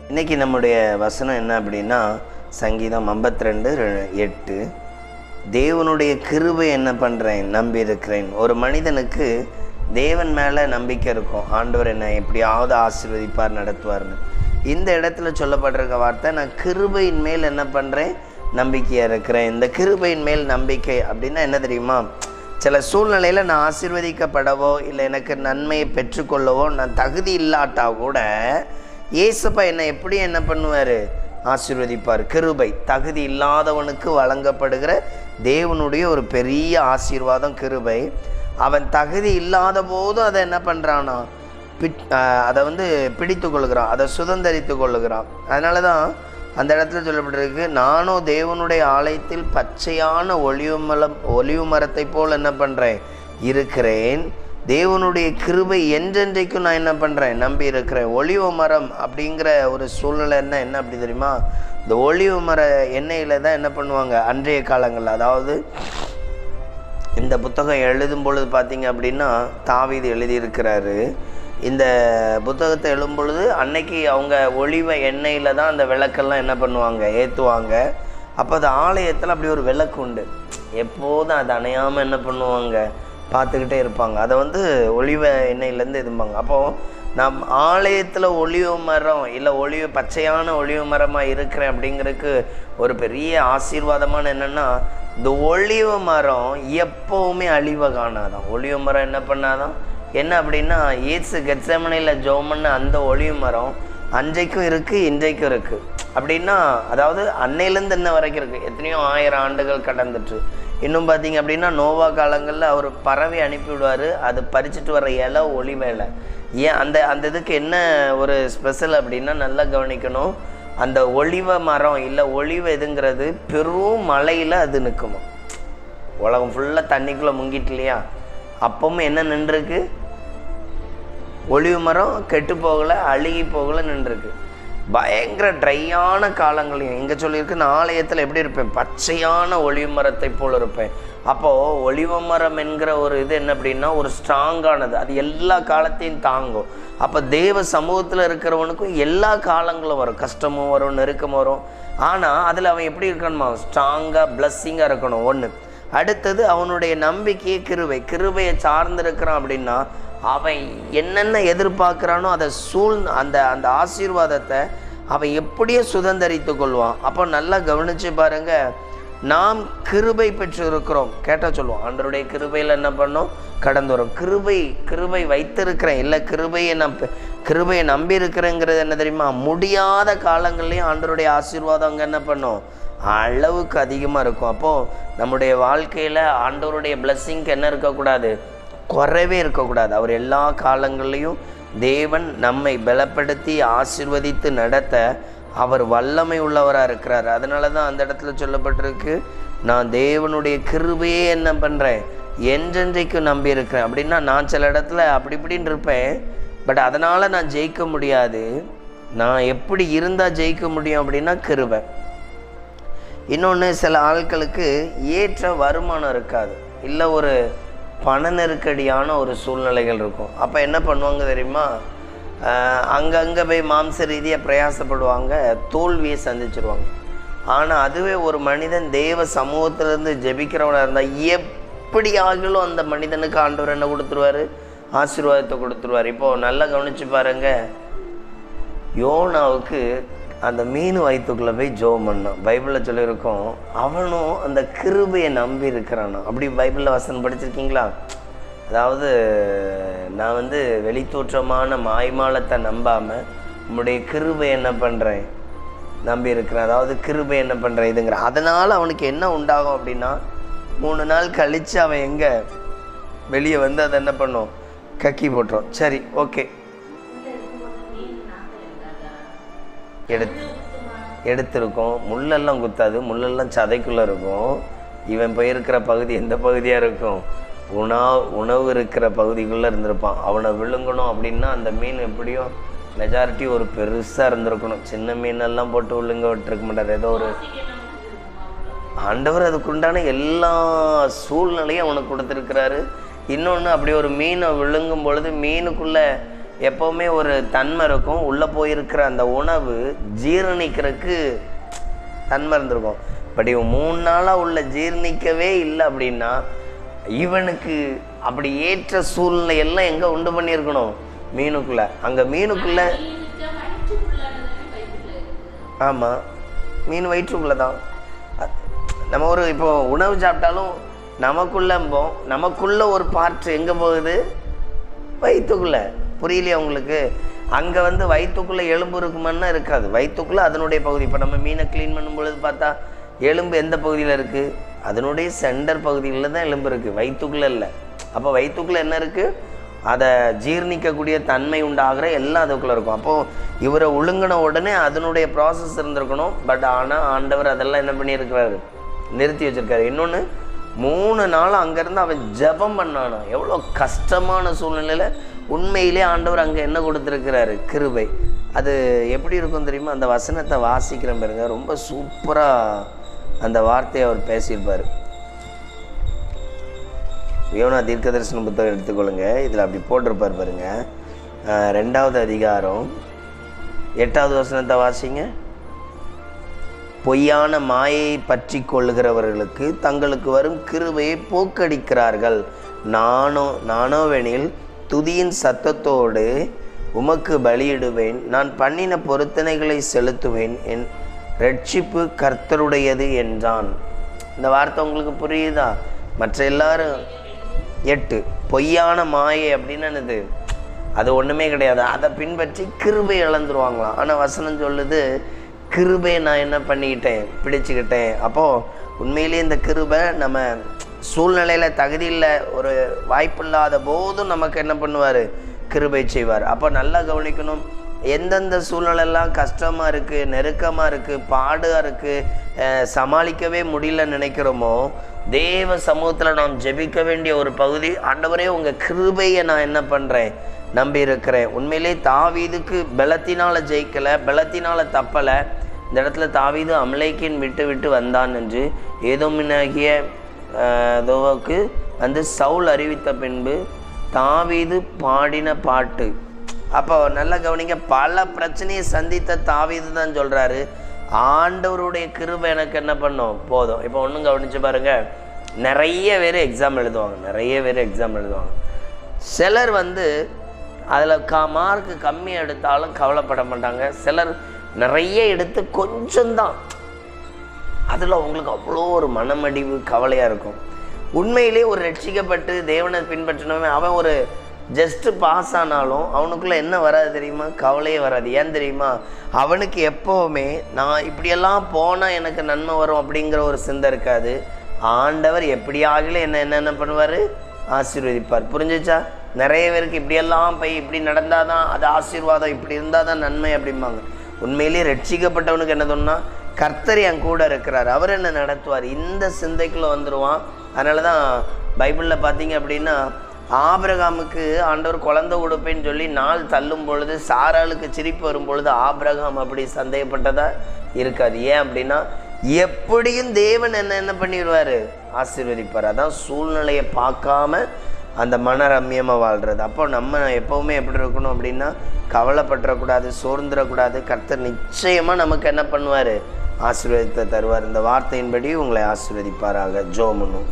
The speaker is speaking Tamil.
இன்றைக்கி நம்முடைய வசனம் என்ன அப்படின்னா சங்கீதம் 52:8. தேவனுடைய கிருபை என்ன பண்ணுறேன், நம்பி இருக்கிறேன். ஒரு மனிதனுக்கு தேவன் மேலே நம்பிக்கை இருக்கும், ஆண்டவர் என்னை எப்படியாவது ஆசீர்வதிப்பார், நடத்துவார்னு. இந்த இடத்துல சொல்லப்பட்டிருக்க வார்த்தை, நான் கிருபையின் மேல் என்ன பண்ணுறேன், நம்பிக்கையாக இருக்கிறேன். இந்த கிருபையின் மேல் நம்பிக்கை அப்படின்னா என்ன தெரியுமா? சில சூழ்நிலையில் நான் ஆசீர்வதிக்கப்படவோ இல்லை எனக்கு நன்மையை பெற்றுக்கொள்ளவோ நான் தகுதி இல்லாட்டா கூட இயேசுப்பா என்னை எப்படி என்ன பண்ணுவார், ஆசீர்வதிப்பார். கிருபை தகுதி இல்லாதவனுக்கு வழங்கப்படுகிற தேவனுடைய ஒரு பெரிய ஆசீர்வாதம் கிருபை. அவன் தகுதி இல்லாத போதும் அதை என்ன பண்ணுறான்னா அதை பிடித்து கொள்கிறான், அதை சுதந்திரித்து கொள்ளுகிறான். அதனால தான் அந்த இடத்துல சொல்லப்பட்டிருக்கு, நானும் தேவனுடைய ஆலயத்தில் பச்சையான ஒலிவு மரத்தை போல் என்ன பண்ணுறேன், இருக்கிறேன். தேவனுடைய கிருபை என்றென்றைக்கும் நான் என்ன பண்ணுறேன், நம்பி இருக்கிறேன். ஒலிவு மரம் அப்படிங்கிற ஒரு சூழ்நிலை என்ன அப்படி தெரியுமா? இந்த ஒலிவு மர எண்ணெயில் தான் என்ன பண்ணுவாங்க அன்றைய காலங்களில். அதாவது இந்த புத்தகம் எழுதும் பொழுது பார்த்தீங்க அப்படின்னா தாவீது எழுதியிருக்கிறாரு. இந்த புத்தகத்தை எழுதும் பொழுது அன்னைக்கு அவங்க ஒலிவ எண்ணெயில் தான் அந்த விளக்கெல்லாம் என்ன பண்ணுவாங்க, ஏற்றுவாங்க. அப்போ அது ஆலயத்தில் அப்படி ஒரு விளக்கு உண்டு, எப்போதும் அது அணையாமல் என்ன பண்ணுவாங்க, பார்த்துக்கிட்டே இருப்பாங்க. அதை ஒலிவ எண்ணெயிலேருந்து இதும்பாங்க. அப்போது நம் ஆலயத்தில் ஒலிவு மரம் இல்லை பச்சையான ஒலிவு மரமாக இருக்கிறேன் அப்படிங்கிறதுக்கு ஒரு பெரிய ஆசீர்வாதமான என்னென்னா, இந்த ஒலிவு மரம் எப்போவுமே அழிவை காணாதான். ஒலிவு மரம் என்ன பண்ணாதான் என்ன அப்படின்னா, இயேசு கெத்செமனேயில் ஜெபம் பண்ண அந்த ஒலிவு மரம் அன்றைக்கும் இருக்குது, இன்றைக்கும் இருக்குது. அப்படின்னா அதாவது அன்னையிலேருந்து இன்ன வரைக்கும் இருக்குது, எத்தனையோ 1000 ஆண்டுகள் கடந்துட்டு. இன்னும் பார்த்தீங்க அப்படின்னா நோவா காலங்களில் அவர் பறவை அனுப்பிவிடுவார், அது பறிச்சுட்டு வர இலை ஒலிவ இலை. ஏன் அந்த இதுக்கு என்ன ஒரு ஸ்பெஷல் அப்படின்னா, நல்லா கவனிக்கணும். அந்த ஒலிவ மரம் இல்லை ஒலிவ இதுங்கிறது பெரும் மலையில் அது நிற்குமா. உலகம் ஃபுல்லாக தண்ணிக்குள்ளே முங்கிட்டு இல்லையா, அப்பவும் என்ன நின்றுருக்கு, ஒலிவு மரம் கெட்டு போகலை, அழுகி போகலை, நின்றுருக்கு. பயங்கர ட்ரையான காலங்களையும் இங்கே சொல்லியிருக்கு, நான் ஆலயத்தில் எப்படி இருப்பேன், பச்சையான ஒலிவு மரத்தை போல் இருப்பேன். அப்போது ஒலிவ மரம் என்கிற ஒரு இது என்ன அப்படின்னா ஒரு ஸ்ட்ராங்கானது, அது எல்லா காலத்தையும் தாங்கும். அப்போ தேவ சமூகத்தில் இருக்கிறவனுக்கும் எல்லா காலங்களும் வரும், கஷ்டமும் வரும், நெருக்கமும் வரும். ஆனால் அதில் அவன் எப்படி இருக்கணுமா, ஸ்ட்ராங்காக பிளஸ்ஸிங்காக இருக்கணும். ஒன்று. அடுத்தது அவனுடைய நம்பிக்கையே கிருபையை சார்ந்திருக்கிறான். அப்படின்னா அவன் என்னென்ன எதிர்பார்க்குறானோ அதை அந்த ஆசீர்வாதத்தை அவன் எப்படியோ சுதந்திரித்து கொள்வான். அப்போ நல்லா கவனித்து பாருங்கள், நாம் கிருபை பெற்று இருக்கிறோம் கேட்டால் சொல்லுவோம், ஆண்டவருடைய கிருபையில் என்ன பண்ணோம், கடந்து வரும். கிருபை வைத்திருக்கிறேன் இல்லை கிருபையை நம்பி இருக்கிறேங்கிறது என்ன தெரியுமா? முடியாத காலங்கள்லேயும் ஆண்டவருடைய ஆசீர்வாதம் அங்கே என்ன பண்ணோம், அளவுக்கு அதிகமாக இருக்கும். அப்போது நம்முடைய வாழ்க்கையில் ஆண்டவருடைய பிளஸ்ஸிங்க்கு என்ன இருக்கக்கூடாது, குறைவே இருக்கக்கூடாது. அவர் எல்லா காலங்கள்லேயும் தேவன் நம்மை பலப்படுத்தி ஆசீர்வதித்து நடத்த அவர் வல்லமை உள்ளவராக இருக்கிறார். அதனால தான் அந்த இடத்துல சொல்லப்பட்டிருக்கு, நான் தேவனுடைய கிருபையே என்ன பண்ணுறேன், என்றென்றைக்கும் நம்பி இருக்கிறேன். அப்படின்னா நான் சில இடத்துல அப்படி இப்படின்னு இருப்பேன், பட் அதனால் நான் ஜெயிக்க முடியாது. நான் எப்படி இருந்தால் ஜெயிக்க முடியும் அப்படின்னா கிருபை. இன்னொன்று, சில ஆட்களுக்கு ஏற்ற வருமானம் இருக்காது, இல்லை ஒரு பண நெருக்கடியான ஒரு சூழ்நிலைகள் இருக்கும். அப்போ என்ன பண்ணுவாங்க தெரியுமா, அங்கங்கே போய் மாம்ச ரீதியாக பிரயாசப்படுவாங்க, தோல்வியை சந்திச்சிருவாங்க. ஆனால் அதுவே ஒரு மனிதன் தேவ சமூகத்திலேருந்து ஜெபிக்கிறவனாக இருந்தால் எப்படி ஆகிலும் அந்த மனிதனுக்கு ஆண்டவர் என்ன கொடுத்துருவார், ஆசீர்வாதத்தை கொடுத்துருவார். இப்போது நல்லா கவனித்து பாருங்கள், யோனாவுக்கு அந்த மீன் வயிற்றுக்குள்ளே போய் ஜெபம் பண்ணான். பைபிளில் சொல்லியிருக்கோம், அவனும் அந்த கிருபையை நம்பி இருக்கிறானோ. அப்படி பைபிளில் வசனம் படிச்சிருக்கீங்களா? அதாவது நான் வெளித்தோற்றமான மாய்மாலத்தை நம்பாமல் உம்முடைய கிருபை என்ன பண்ணுறேன், நம்பி இருக்கிறேன். அதாவது கிருபை என்ன பண்ணுறேன் இதுங்கிற. அதனால் அவனுக்கு என்ன உண்டாகும் அப்படின்னா, 3 நாள் கழித்து அவன் எங்கே வெளியே அதை என்ன பண்ணும், கக்கி போட்டுரும். சரி, ஓகே, எடுத்திருக்கோம். முள்ளெல்லாம் குத்தாது, முள்ளெல்லாம் சதைக்குள்ளே இருக்கும். இவன் போயிருக்கிற பகுதி எந்த பகுதியாக இருக்கும், உணவு இருக்கிற பகுதிக்குள்ளே இருந்திருப்பான். அவனை விழுங்கணும் அப்படின்னா அந்த மீன் எப்படியும் மெஜாரிட்டி ஒரு பெருசாக இருந்திருக்கணும். சின்ன மீனெல்லாம் போட்டு விழுங்க விட்டுருக்க மாட்டார். ஏதோ ஒரு ஆண்டவர் அதுக்குண்டான எல்லா சூழ்நிலையும் அவனுக்கு கொடுத்துருக்கிறாரு. இன்னொன்று, அப்படி ஒரு மீனை விழுங்கும் பொழுது மீனுக்குள்ளே எப்போவுமே ஒரு தன்மை இருக்கும். உள்ளே போயிருக்கிற அந்த உணவு ஜீரணிக்கிறதுக்கு தன்மை இருந்திருக்கும். பட் இவன் 3 நாளாக உள்ள ஜீரணிக்கவே இல்லை அப்படின்னா இவனுக்கு அப்படி ஏற்ற சூழ்நிலை எல்லாம் எங்கே உண்டு பண்ணியிருக்கணும்? மீனுக்குள்ளே. அங்கே மீனுக்குள்ளே, ஆமாம், மீன் வயிற்றுக்குள்ளே தான். நம்ம ஒரு இப்போ உணவு சாப்பிட்டாலும் நமக்குள்ளம்போம், நமக்குள்ளே ஒரு பார்ட் எங்கே போகுது? வயிற்றுக்குள்ளே. புரியலையா உங்களுக்கு? அங்கே வயிற்றுக்குள்ளே எலும்பு இருக்குமான்னா இருக்காது. வயிற்றுக்குள்ளே அதனுடைய பகுதி. இப்போ நம்ம மீனை க்ளீன் பண்ணும் பொழுது பார்த்தா எலும்பு எந்த பகுதியில் இருக்குது? அதனுடைய சென்டர் பகுதியில் தான் எலும்பு இருக்குது, வயிற்றுக்குள்ளே இல்லை. அப்போ வயிற்றுக்குள்ளே என்ன இருக்குது? அதை ஜீர்ணிக்கக்கூடிய தன்மை உண்டாகிற எல்லாம் அதுக்குள்ளே இருக்கும். அப்போது இவரை ஒழுங்கின உடனே அதனுடைய ப்ராசஸ் இருந்திருக்கணும். பட் ஆனால் ஆண்டவர் அதெல்லாம் என்ன பண்ணியிருக்கிறாரு? நிறுத்தி வச்சுருக்காரு. இன்னொன்று, 3 நாள் அங்கேருந்து அவன் ஜெபம் பண்ணானா. எவ்வளோ கஷ்டமான சூழ்நிலையில் உண்மையிலே ஆண்டவர் அங்கே என்ன கொடுத்துருக்கிறாரு? கிருபை. அது எப்படி இருக்கும் தெரியுமா? அந்த வசனத்தை வாசிக்கிறேன் பாருங்க, ரொம்ப சூப்பராக அந்த வார்த்தையை அவர் பேசியிருப்பார். யோனா தீர்க்கதரிசன புத்தகம் எடுத்துக்கொள்ளுங்க. இதில் அப்படி போட்டிருப்பார் பாருங்க. 2வது அதிகாரம் 8வது வசனத்தை வாசிங்க. பொய்யான மாயை பற்றி கொள்ளுகிறவர்களுக்கு தங்களுக்கு வரும் கிருபையை போக்கடிக்கிறார்கள். நானோவெனில் துதியின் சத்தத்தோடு உமக்கு பலியிடுவேன், நான் பண்ணின பொருத்தனைகளை செலுத்துவேன், என் ரட்சிப்பு கர்த்தருடையது என்றான். இந்த வார்த்தை உங்களுக்கு புரியுதா? மற்ற எல்லாரும் 8 பொய்யான மாயை அப்படின்னு என்னது? அது ஒன்றுமே கிடையாது. அதை பின்பற்றி கிருபை இழந்துருவாங்களாம். ஆனால் வசனம் சொல்லுது, கிருபையை நான் என்ன பண்ணிக்கிட்டேன்? பிடிச்சிக்கிட்டேன். அப்போது உண்மையிலேயே இந்த கிருபை நம்ம சூழ்நிலையில் தகுதியில் ஒரு வாய்ப்பு இல்லாத போதும் நமக்கு என்ன பண்ணுவார்? கிருபை செய்வார். அப்போ நல்லா கவனிக்கணும். எந்தெந்த சூழ்நிலையெல்லாம் கஷ்டமாக இருக்குது, நெருக்கமாக இருக்குது, பாடாக இருக்குது, சமாளிக்கவே முடியல நினைக்கிறோமோ, தேவ சமூகத்தில் நாம் ஜெபிக்க வேண்டிய ஒரு பகுதி, ஆண்டவரே உங்கள் கிருபையை நான் என்ன பண்ணுறேன்? நம்பி இருக்கிறேன். உண்மையிலே தாவீதுக்கு பலத்தினால் ஜெயிக்கலை, பலத்தினால் தப்பலை. இந்த இடத்துல தாவீது அமலேக்கின் விட்டு வந்தான் என்று ஏதோமினாகிய தோவுக்கு சவுல் அறிவித்த பின்பு தாவீது பாடின பாட்டு. அப்போ நல்லா கவனிங்க, பல பிரச்சனையை சந்தித்த தாவீது தான் சொல்கிறாரு, ஆண்டவருடைய கிருபை எனக்கு என்ன பண்ணோம்? போதும். இப்போ ஒன்றும் கவனித்து பாருங்கள், நிறைய பேர் எக்ஸாம் எழுதுவாங்க. சிலர் அதில் மார்க்கு கம்மி எடுத்தாலும் கவலைப்பட மாட்டாங்க. சிலர் நிறைய எடுத்து கொஞ்சம்தான், அதில் அவங்களுக்கு அவ்வளோ ஒரு மனமடிவு, கவலையாக இருக்கும். உண்மையிலே ஒரு ரட்சிக்கப்பட்டு தேவனை பின்பற்றினவன் அவன் ஒரு ஜஸ்ட்டு பாஸ் ஆனாலும் அவனுக்குள்ளே என்ன வராது தெரியுமா? கவலையே வராது. ஏன் தெரியுமா? அவனுக்கு எப்போவுமே நான் இப்படியெல்லாம் போனால் எனக்கு நன்மை வரும் அப்படிங்கிற ஒரு சிந்தை இருக்காது. ஆண்டவர் எப்படியாகல என்ன பண்ணுவார்? ஆசீர்வதிப்பார். புரிஞ்சிச்சா? நிறைய பேருக்கு இப்படியெல்லாம் போய் இப்படி நடந்தால் தான் அது ஆசீர்வாதம், இப்படி இருந்தால் தான் நன்மை அப்படிம்பாங்க. உண்மையிலேயே ரட்சிக்கப்பட்டவனுக்கு என்ன சொன்னால், கர்த்தர் என் கூட இருக்கிறார், அவர் என்ன நடத்துவார், இந்த சிந்தைக்குள்ளே வந்துடுவான். அதனால தான் பைபிளில் பார்த்தீங்க அப்படின்னா, ஆபிரகாமுக்கு ஆண்டவர் குழந்தை கொடுப்பேன்னு சொல்லி நாள் தள்ளும் பொழுது, சாராளுக்கு சிரிப்பு வரும் பொழுது ஆபிரகாம் அப்படி சந்தேகப்பட்டதா இருக்காது. ஏன் அப்படின்னா, எப்படியும் தேவன் என்ன பண்ணிடுவார்? ஆசீர்வதிப்பார். அதான் சூழ்நிலையை பார்க்காம அந்த மன ரம்யமாக வாழ்கிறது. அப்போ நம்ம எப்போவுமே எப்படி இருக்கணும் அப்படின்னா, கவலைப்பட்டுறக்கூடாது, சோர்ந்துடக்கூடாது. கர்த்தர் நிச்சயமாக நமக்கு என்ன பண்ணுவார்? ஆசீர்வாதத்தை தருவார். இந்த வார்த்தையின்படி உங்களை ஆசீர்வதிப்பாராக. ஜெபம் பண்ணுவோம்.